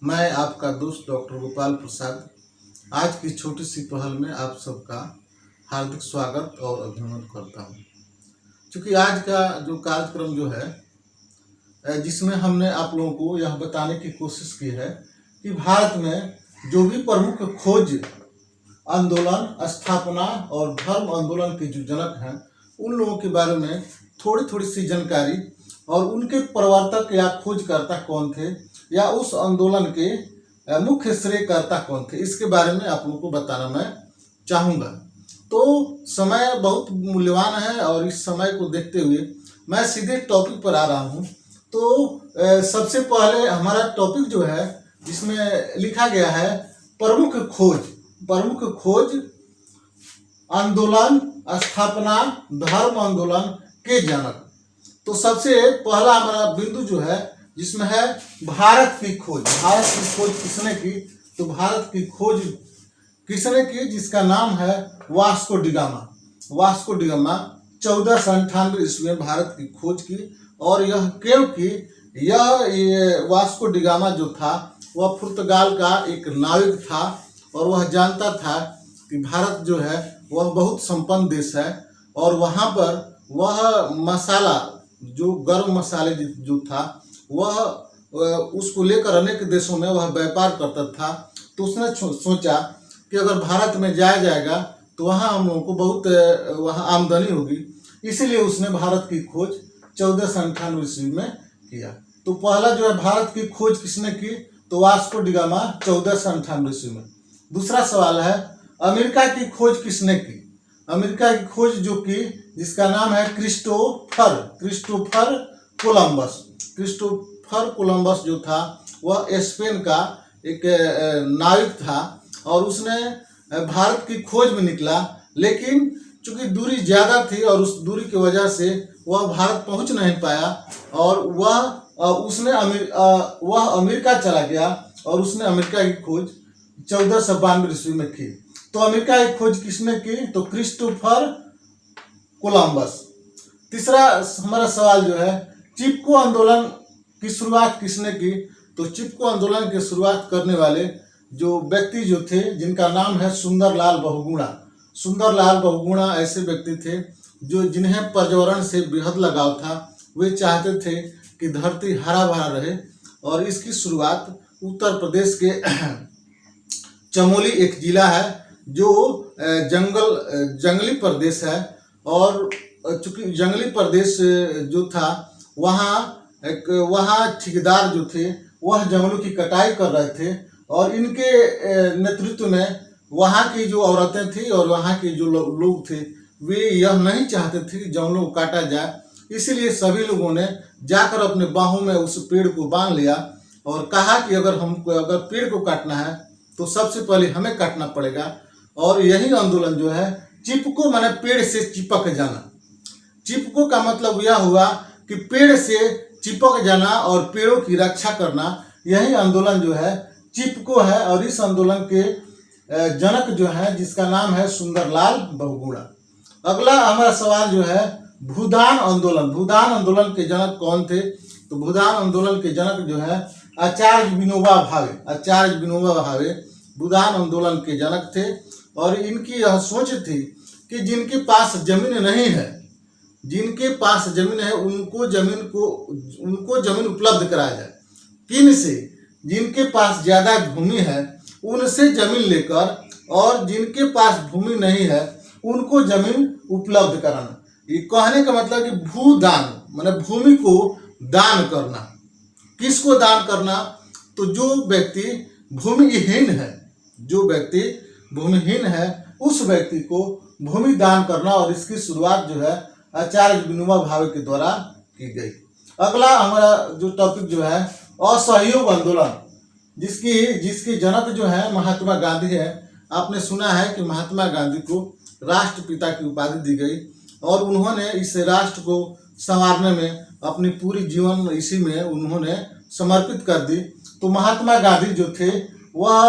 मैं आपका दोस्त डॉक्टर गोपाल प्रसाद आज की छोटी सी पहल में आप सबका हार्दिक स्वागत और अभिनंदन करता हूं। क्योंकि आज का जो कार्यक्रम जो है जिसमें हमने आप लोगों को यह बताने की कोशिश की है कि भारत में जो भी प्रमुख खोज, आंदोलन, स्थापना और धर्म आंदोलन के जो जनक हैं उन लोगों के बारे में थोड़ी थोड़ी सी जानकारी और उनके प्रवर्तक या खोजकर्ता कौन थे या उस आंदोलन के मुख्य श्रेयकर्ता कौन थे, इसके बारे में आप लोगों को बताना मैं चाहूँगा। तो समय बहुत मूल्यवान है और इस समय को देखते हुए मैं सीधे टॉपिक पर आ रहा हूँ। तो सबसे पहले हमारा टॉपिक जो है जिसमें लिखा गया है प्रमुख खोज, आंदोलन, स्थापना, धर्म आंदोलन के जनक। तो सबसे पहला हमारा बिंदु जो है जिसमें है भारत की खोज किसने की? तो भारत की खोज किसने की? जिसका नाम है वास्को डी गामा 1498 ईस्वी में भारत की खोज की। और यह क्योंकि यह वास्को डी गामा जो था वह पुर्तगाल का एक नाविक था और वह जानता था कि भारत जो है वह बहुत संपन्न देश है और वहाँ पर वह मसाला जो गर्म मसाले जो था वह उसको लेकर अनेक देशों में वह व्यापार करता था। तो उसने सोचा कि अगर भारत में जाया जाएगा तो वहाँ हम लोगों को बहुत वहाँ आमदनी होगी, इसीलिए उसने भारत की खोज 1498 ईस्वी में किया। तो पहला जो है भारत की खोज किसने की? तो वास्को डी गामा 1498 ईस्वी में। दूसरा सवाल है अमेरिका की खोज किसने की? अमेरिका की खोज जो की जिसका नाम है क्रिस्टोफर कोलंबस जो था वह स्पेन का एक नाविक था और उसने भारत की खोज में निकला, लेकिन चूंकि दूरी ज़्यादा थी और उस दूरी की वजह से वह भारत पहुंच नहीं पाया और वह अमेरिका चला गया और उसने अमेरिका की खोज 1492 ईस्वी में की। तो अमेरिका की खोज किसने की? तो क्रिस्टोफर कोलंबस। तीसरा हमारा सवाल जो है चिपको आंदोलन की शुरुआत किसने की? तो चिपको आंदोलन की शुरुआत करने वाले जो व्यक्ति जो थे जिनका नाम है सुंदरलाल बहुगुणा ऐसे व्यक्ति थे जो जिन्हें पर्यावरण से बेहद लगाव था। वे चाहते थे कि धरती हरा भरा रहे और इसकी शुरुआत उत्तर प्रदेश के चमोली एक जिला है जो जंगली प्रदेश है और चूंकि जंगली प्रदेश जो था वहाँ ठेकेदार जो थे वह जंगलों की कटाई कर रहे थे और इनके नेतृत्व में वहाँ की जो औरतें थी और वहाँ के जो लोग थे वे यह नहीं चाहते थे कि जंगलों को काटा जाए, इसीलिए सभी लोगों ने जाकर अपने बाहों में उस पेड़ को बांध लिया और कहा कि अगर पेड़ को काटना है तो सबसे पहले हमें काटना पड़ेगा। और यही आंदोलन जो है चिपको माने पेड़ से चिपक जाना। चिपको का मतलब यह हुआ कि पेड़ से चिपक जाना और पेड़ों की रक्षा करना, यही आंदोलन जो है चिपको है। और इस आंदोलन के जनक जो है जिसका नाम है सुंदरलाल बहुगुणा। अगला हमारा सवाल जो है भूदान आंदोलन के जनक कौन थे? तो भूदान आंदोलन के जनक जो है आचार्य विनोबा भावे भूदान आंदोलन के जनक थे। और इनकी यह सोच थी कि जिनके पास जमीन नहीं है उनको जमीन उपलब्ध कराया जाए। किन से? जिनके पास ज्यादा भूमि है उनसे जमीन लेकर और जिनके पास भूमि नहीं है उनको जमीन उपलब्ध कराना। ये कहने का मतलब कि भूदान माने भूमि को दान करना। किसको दान करना? तो जो व्यक्ति भूमिहीन है उस व्यक्ति को भूमि दान करना और इसकी शुरुआत जो है आचार्य विनोबा भावे के द्वारा की गई। अगला हमारा जो टॉपिक जो है असहयोग आंदोलन, जिसकी जनक जो है महात्मा गांधी है। आपने सुना है कि महात्मा गांधी को राष्ट्रपिता की उपाधि दी गई और उन्होंने इस राष्ट्र को संवारने में अपनी पूरी जीवन इसी में उन्होंने समर्पित कर दी। तो महात्मा गांधी जो थे वह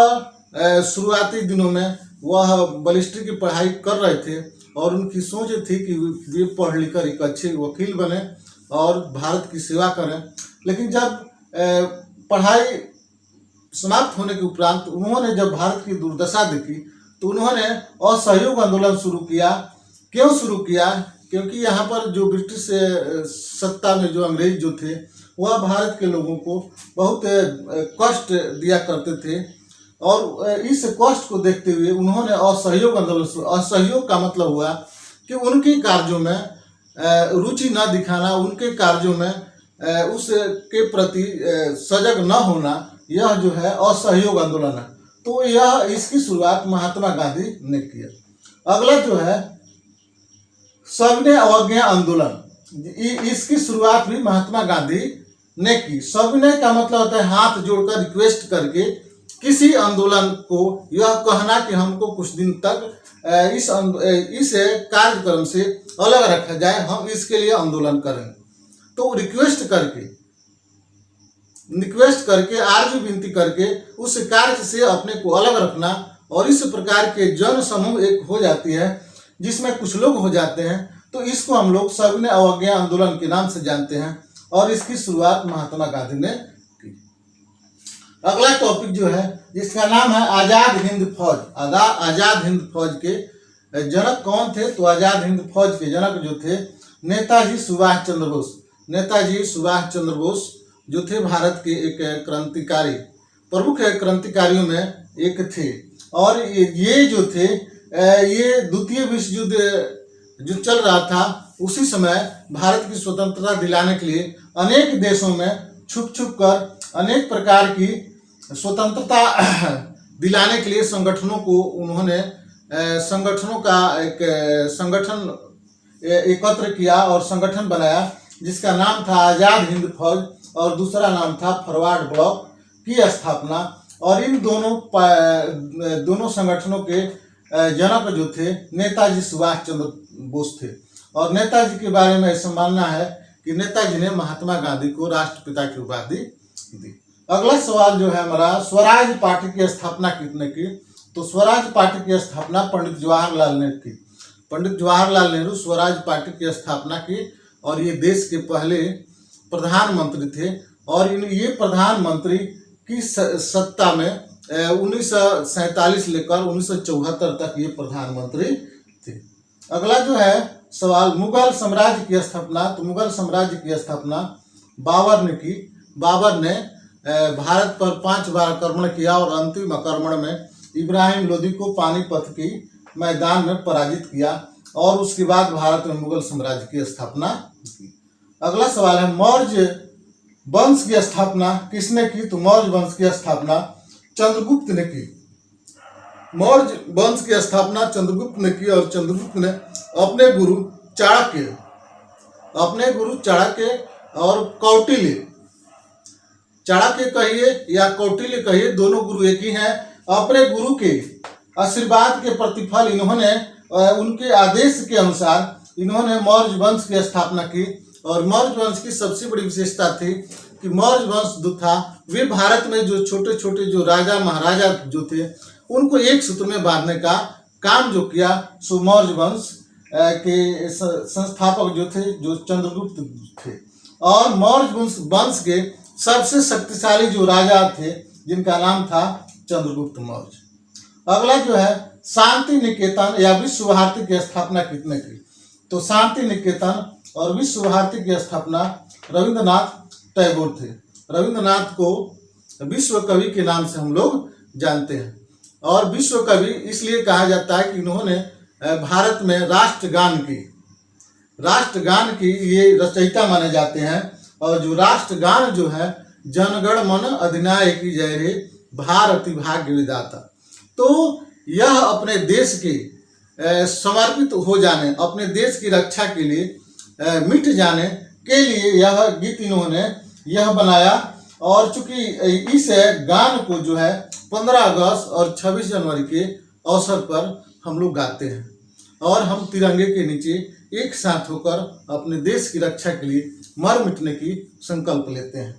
शुरुआती दिनों में वह बैरिस्ट्री की पढ़ाई कर रहे थे और उनकी सोच थी कि वे पढ़ लिख कर एक अच्छे वकील बने और भारत की सेवा करें। लेकिन जब पढ़ाई समाप्त होने के उपरांत उन्होंने जब भारत की दुर्दशा देखी तो उन्होंने असहयोग आंदोलन शुरू किया। क्यों शुरू किया? क्योंकि यहाँ पर जो ब्रिटिश सत्ता में जो अंग्रेज जो थे वह भारत के लोगों को बहुत कष्ट दिया करते थे, और इस कष्ट को देखते हुए उन्होंने असहयोग आंदोलन शुरू। असहयोग का मतलब हुआ कि उनके कार्यों में रुचि न दिखाना, उनके कार्यों में उसके प्रति सजग न होना, यह जो है असहयोग आंदोलन है। तो यह इसकी शुरुआत महात्मा गांधी ने किया। अगला जो है सविनय अवज्ञा आंदोलन, इसकी शुरुआत भी महात्मा गांधी ने की। सविनय का मतलब होता है हाथ जोड़कर रिक्वेस्ट करके किसी आंदोलन को यह कहना कि हमको कुछ दिन तक इस कार्यक्रम से अलग रखा जाए, हम इसके लिए आंदोलन करेंगे। तो रिक्वेस्ट करके आर्जी विनती करके उस कार्य से अपने को अलग रखना, और इस प्रकार के जन समूह एक हो जाती है जिसमें कुछ लोग हो जाते हैं, तो इसको हम लोग सविनय अवज्ञा आंदोलन के नाम से जानते हैं, और इसकी शुरुआत महात्मा गांधी ने की। अगला टॉपिक जो है जिसका नाम है आजाद हिंद फौज। आजाद हिंद फौज के जनक कौन थे? तो आजाद हिंद फौज के जनक जो थे नेताजी सुभाष चंद्र बोस। नेताजी सुभाष चंद्र बोस जो थे भारत के एक क्रांतिकारी, प्रमुख क्रांतिकारियों में एक थे, और ये जो थे ये द्वितीय विश्व युद्ध जो चल रहा था उसी समय भारत की स्वतंत्रता दिलाने के लिए अनेक देशों में छुप कर अनेक प्रकार की स्वतंत्रता दिलाने के लिए संगठनों को उन्होंने संगठनों का एक संगठन एकत्र किया और संगठन बनाया जिसका नाम था आजाद हिंद फौज, और दूसरा नाम था फॉरवर्ड ब्लॉक की स्थापना। और इन दोनों संगठनों के जनक जो थे नेताजी सुभाष चंद्र बोस थे, और नेताजी के बारे में ऐसा मानना है कि नेताजी ने महात्मा गांधी को राष्ट्रपिता की उपाधि दी। अगला सवाल जो है हमारा, स्वराज पार्टी की स्थापना किसने की? तो स्वराज पार्टी की स्थापना पंडित जवाहरलाल ने की। पंडित जवाहरलाल नेहरू स्वराज पार्टी की स्थापना की, और ये देश के पहले प्रधानमंत्री थे, और ये प्रधानमंत्री की सत्ता में 1947 लेकर 1974 तक ये प्रधानमंत्री थे। अगला जो है सवाल, मुगल साम्राज्य की स्थापना। तो मुगल साम्राज्य की स्थापना बाबर ने की। बाबर ने भारत पर 5 बार आक्रमण किया, और अंतिम आक्रमण में इब्राहिम लोदी को पानीपत की मैदान में पराजित किया, और उसके बाद भारत में मुगल साम्राज्य की स्थापना की। अगला सवाल है, मौर्य वंश की स्थापना किसने की? तो मौर्य वंश की स्थापना चंद्रगुप्त ने की। मौर्य वंश की स्थापना चंद्रगुप्त ने की, और चंद्रगुप्त ने अपने गुरु चाणक्य और कौटिल्य, चाणक्य कहिए या कौटिल्य कहिए, दोनों गुरु एक ही हैं। अपने गुरु के आशीर्वाद के प्रतिफल इन्होंने उनके आदेश के अनुसार इन्होंने मौर्य वंश की स्थापना की। और मौर्य वंश की सबसे बड़ी विशेषता थी कि मौर्य वंश जो था वे भारत में जो छोटे छोटे जो राजा महाराजा जो थे उनको एक सूत्र में बांधने का काम जो किया, सो मौर्य वंश के संस्थापक जो थे जो चंद्रगुप्त थे। और मौर्य वंश के सबसे शक्तिशाली जो राजा थे जिनका नाम था चंद्रगुप्त मौर्य। अगला जो है, शांति निकेतन या विश्व भारती की स्थापना किसने की? तो शांति निकेतन और विश्व भारती की स्थापना रविंद्रनाथ टैगोर थे। रविंद्रनाथ को विश्व कवि के नाम से हम लोग जानते हैं, और विश्व कवि इसलिए कहा जाता है कि इन्होंने भारत में राष्ट्रगान की ये रचयिता माने जाते हैं। और जो राष्ट्रगान जो है, जनगण मन अधिनायक की जय रे भारती भाग्य विधाता, तो यह अपने देश के समर्पित हो जाने, अपने देश की रक्षा के लिए मिट जाने के लिए यह गीत इन्होंने यह बनाया। और चूंकि इस गान को जो है 15 अगस्त और 26 जनवरी के अवसर पर हम लोग गाते हैं, और हम तिरंगे के नीचे एक साथ होकर अपने देश की रक्षा के लिए मर मिटने की संकल्प लेते हैं।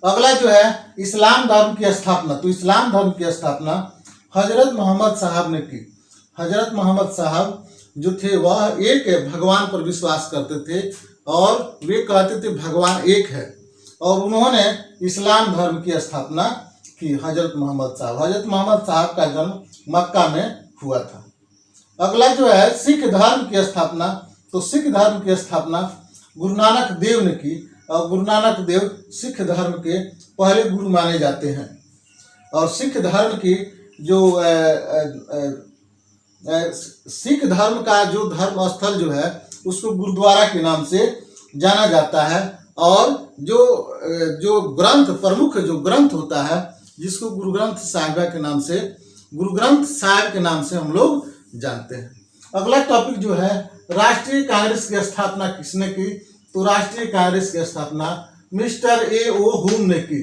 अगला जो है, इस्लाम धर्म की स्थापना। तो इस्लाम धर्म की स्थापना हजरत मोहम्मद साहब ने की। हजरत मोहम्मद साहब जो थे वह एक भगवान पर विश्वास करते थे, और वे कहते थे भगवान एक है। और उन्होंने इस्लाम धर्म की स्थापना की। हजरत मोहम्मद साहब का जन्म मक्का में हुआ था। अगला जो है सिख धर्म की स्थापना, तो सिख धर्म की स्थापना गुरु नानक देव ने की, और गुरु नानक देव सिख धर्म के पहले गुरु माने जाते हैं। और सिख धर्म की जो सिख धर्म का जो धर्म स्थल जो है उसको गुरुद्वारा के नाम से जाना जाता है। और जो ग्रंथ, प्रमुख जो ग्रंथ होता है जिसको गुरु ग्रंथ साहिब के नाम से हम लोग जानते हैं। अगला टॉपिक जो है राष्ट्रीय कांग्रेस की स्थापना किसने की, तो राष्ट्रीय कांग्रेस की स्थापना मिस्टर A.O. हुम ने की।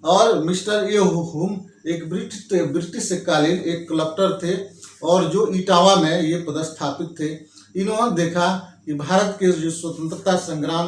और मिस्टर A.O. हुम एक ब्रिटिश कालीन एक कलेक्टर थे और जो इटावा में ये पदस्थापित थे। इन्होंने देखा कि भारत के जो स्वतंत्रता संग्राम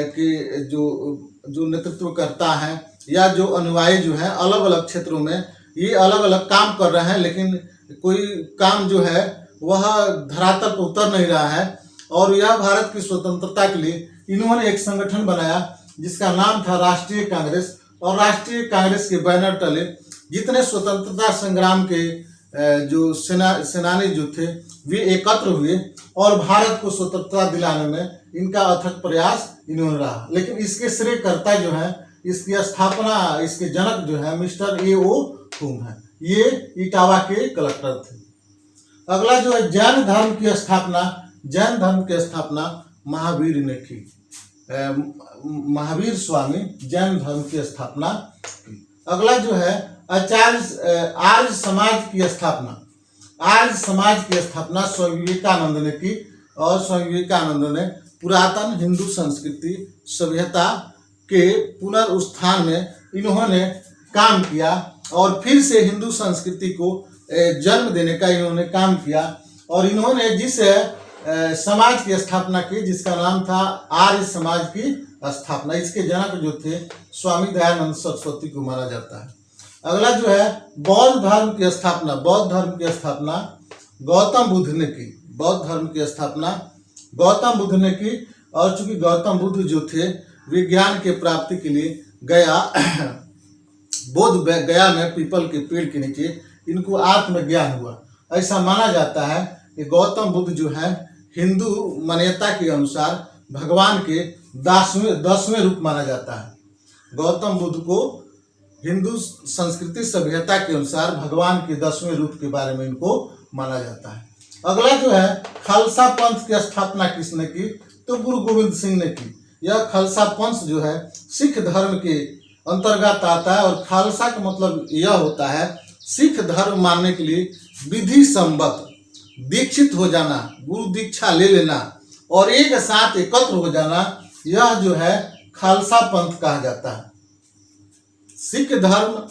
के जो नेतृत्व करता है या जो अनुयायी जो है अलग अलग क्षेत्रों में ये अलग अलग काम कर रहे हैं, लेकिन कोई काम जो है वह धरातल पर उतर नहीं रहा है। और यह भारत की स्वतंत्रता के लिए इन्होंने एक संगठन बनाया जिसका नाम था राष्ट्रीय कांग्रेस। और राष्ट्रीय कांग्रेस के बैनर तले जितने स्वतंत्रता संग्राम के जो सेनानी जो थे वे एकत्र हुए और भारत को स्वतंत्रता दिलाने में इनका अथक प्रयास इन्होंने रहा। लेकिन इसके श्रेय कर्ता जो है, इसकी स्थापना, इसके जनक जो है मिस्टर A.O. हुम है। ये इटावा के कलेक्टर थे। अगला जो है जैन धर्म की स्थापना महावीर ने की। महावीर स्वामी जैन धर्म की स्थापना की। अगला जो है आर्य समाज की स्थापना स्वामी विवेकानंद ने की। और स्वामी विवेकानंद ने पुरातन हिंदू संस्कृति सभ्यता के पुनरुत्थान में इन्होंने काम किया और फिर से हिंदू संस्कृति को जन्म देने का इन्होंने काम किया। और इन्होंने जिस समाज की स्थापना की जिसका नाम था आर्य समाज की स्थापना, इसके जनक जो थे स्वामी दयानंद सरस्वती को माना जाता है। अगला जो है बौद्ध धर्म की स्थापना गौतम बुद्ध ने की। बौद्ध धर्म की स्थापना गौतम बुद्ध ने की। और चूंकि गौतम बुद्ध जो थे विज्ञान के प्राप्ति के लिए बोध गया में पीपल के पेड़ के नीचे इनको आत्मज्ञान हुआ। ऐसा माना जाता है कि गौतम बुद्ध जो है हिंदू मान्यता के अनुसार भगवान के 10वें रूप माना जाता है। गौतम बुद्ध को हिंदू संस्कृति सभ्यता के अनुसार भगवान के 10वें रूप के बारे में इनको माना जाता है। अगला जो है खालसा पंथ की स्थापना किसने की, तो गुरु गोविंद सिंह ने की। यह खालसा पंथ जो है सिख धर्म के अंतर्गत आता है। और खालसा का मतलब यह होता है सिख धर्म मानने के लिए विधि सम्मत दीक्षित हो जाना, गुरु दीक्षा ले लेना और एक साथ एकत्र हो जाना, यह जो है खालसा पंथ कहा जाता है। सिख धर्म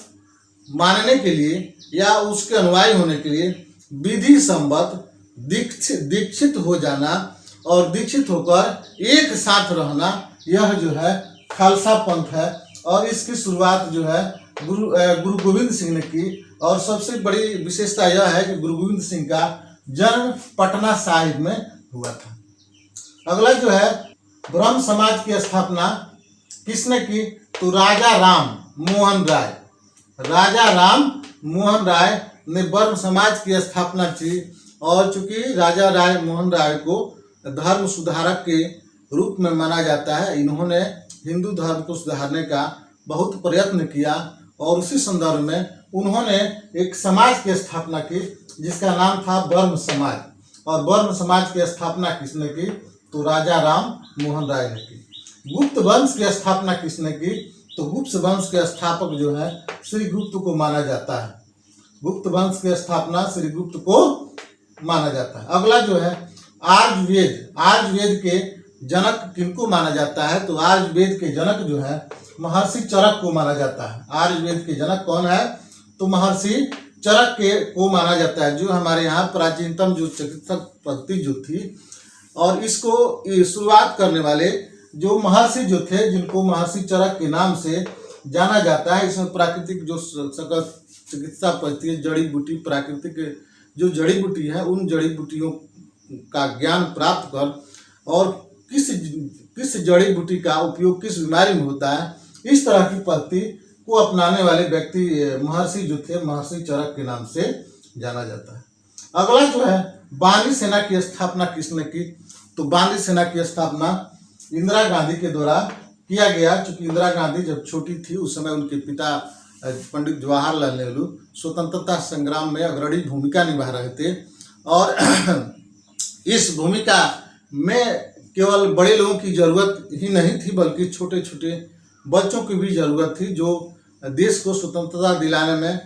मानने के लिए या उसके अनुयायी होने के लिए विधि सम्मत दीक्षित हो जाना और दीक्षित होकर एक साथ रहना, यह जो है खालसा पंथ है। और इसकी शुरुआत जो है गुरु गोविंद सिंह ने की। और सबसे बड़ी विशेषता यह है कि गुरु गोविंद सिंह का जन्म पटना साहिब में हुआ था। अगला जो है ब्रह्म समाज की स्थापना किसने की, तो राजा राम मोहन राय ने ब्रह्म समाज की स्थापना की। और चूंकि राजा राम मोहन राय को धर्म सुधारक के रूप में माना जाता है, इन्होंने हिंदू धर्म को सुधारने का बहुत प्रयत्न किया। और उसी संदर्भ में उन्होंने एक समाज की स्थापना की जिसका नाम था ब्रह्म समाज। और ब्रह्म समाज की स्थापना किसने की, तो राजा राम मोहन राय ने की। गुप्त वंश की स्थापना किसने की, तो गुप्त वंश के स्थापक जो है श्री गुप्त को माना जाता है। गुप्त वंश की स्थापना श्री गुप्त को माना जाता है। अगला जो है आर्यवेद के जनक किनको माना जाता है, तो आर्यवेद के जनक जो है महर्षि चरक को माना जाता है। आर्यवेद के जनक कौन है, तो महर्षि चरक को माना जाता है, जो हमारे यहाँ प्राचीनतम जो चिकित्सक पद्धति जो थी। और इसको शुरुआत करने वाले जो महर्षि जो थे, जिनको महर्षि चरक के नाम से जाना जाता है। इसमें प्राकृतिक जो सकल चिकित्सा पद्धति, जड़ी बूटी, प्राकृतिक जो जड़ी बूटी है, उन जड़ी बूटियों का ज्ञान प्राप्त कर और किस जड़ी बूटी का उपयोग किस बीमारी में होता है, इस तरह की पद्धति को अपनाने वाले व्यक्ति महर्षि जो थे महर्षि चरक के नाम से जाना जाता है। अगला जो है बांदी सेना की स्थापना किसने की, तो बांदी सेना की स्थापना इंदिरा गांधी के द्वारा किया गया। चूंकि इंदिरा गांधी जब छोटी थी उस समय उनके पिता पंडित जवाहरलाल नेहरू स्वतंत्रता संग्राम में अग्रणी भूमिका निभा रहे थे और इस भूमिका में केवल बड़े लोगों की जरूरत ही नहीं थी बल्कि छोटे छोटे बच्चों की भी जरूरत थी जो देश को स्वतंत्रता दिलाने में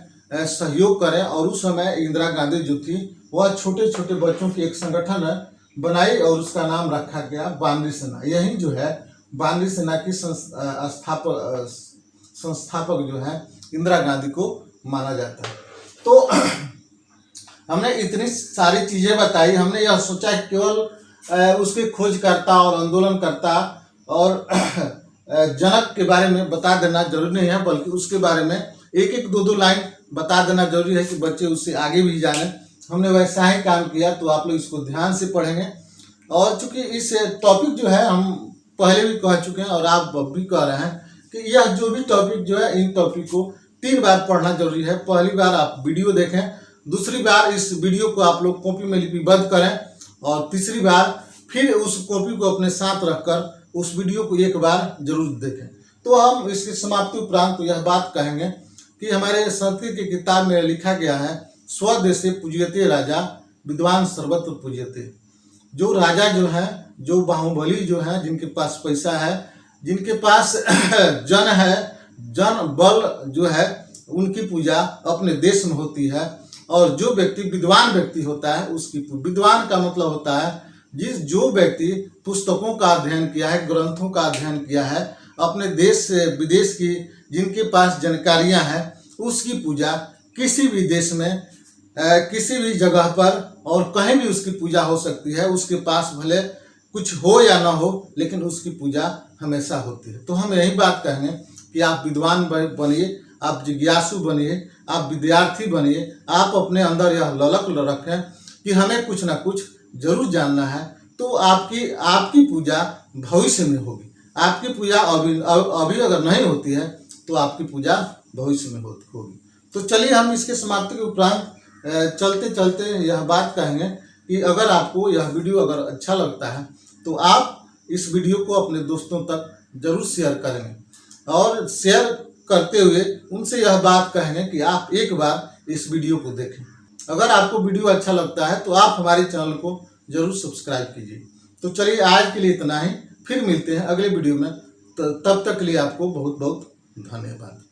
सहयोग करें। और उस समय इंदिरा गांधी जो थी वह छोटे छोटे बच्चों की एक संगठन बनाई और उसका नाम रखा गया बांदी सेना। यही जो है बांदी सेना की संस्थापक जो है इंदिरा गांधी को माना जाता है। तो हमने इतनी सारी चीजें बताई, हमने यह सोचा कि केवल उसके खोजकर्ता और आंदोलनकर्ता और जनक के बारे में बता देना जरूरी नहीं है, बल्कि उसके बारे में एक एक दो लाइन बता देना जरूरी है कि बच्चे उससे आगे भी जाने। हमने वैसा ही काम किया, तो आप लोग इसको ध्यान से पढ़ेंगे। और चूंकि इस टॉपिक जो है हम पहले भी कह चुके हैं और आप भी कह रहे हैं कि यह जो भी टॉपिक जो है इन टॉपिक को 3 बार पढ़ना जरूरी है। पहली बार आप वीडियो देखें, दूसरी बार इस वीडियो को आप लोग कॉपी में लिपिबद्ध करें और तीसरी बार फिर उस कॉपी को अपने साथ रखकर उस वीडियो को एक बार जरूर देखें। तो हम इसकी समाप्ति उपरांत तो यह बात कहेंगे कि हमारे संस्कृत की किताब में लिखा गया है स्वदेशे पूज्यते राजा विद्वान सर्वत्र पूज्यते। जो राजा जो है, जो बाहुबली जो है, जिनके पास पैसा है, जिनके पास जन है, जन बल जो है, उनकी पूजा अपने देश में होती है। और जो व्यक्ति विद्वान व्यक्ति होता है उसकी, विद्वान का मतलब होता है जो व्यक्ति पुस्तकों का अध्ययन किया है, ग्रंथों का अध्ययन किया है, अपने देश से विदेश की जिनके पास जानकारियां हैं, उसकी पूजा किसी भी देश में किसी भी जगह पर और कहीं भी उसकी पूजा हो सकती है। उसके पास भले कुछ हो या ना हो, लेकिन उसकी पूजा हमेशा होती है। तो हम यही बात कहेंगे कि आप विद्वान बनिए, आप जिज्ञासु बनिए, आप विद्यार्थी बनिए, आप अपने अंदर यह ललक रखें कि हमें कुछ ना कुछ जरूर जानना है। तो आपकी पूजा भविष्य में होगी। आपकी पूजा अभी अगर नहीं होती है तो आपकी पूजा भविष्य में होगी। तो चलिए हम इसके समाप्ति के उपरांत चलते चलते यह बात कहेंगे कि अगर आपको यह वीडियो अगर अच्छा लगता है तो आप इस वीडियो को अपने दोस्तों तक जरूर शेयर करेंगे और शेयर करते हुए उनसे यह बात कहेंगे कि आप एक बार इस वीडियो को देखें। अगर आपको वीडियो अच्छा लगता है तो आप हमारे चैनल को जरूर सब्सक्राइब कीजिए। तो चलिए आज के लिए इतना ही, फिर मिलते हैं अगले वीडियो में। तब तक के लिए आपको बहुत बहुत धन्यवाद।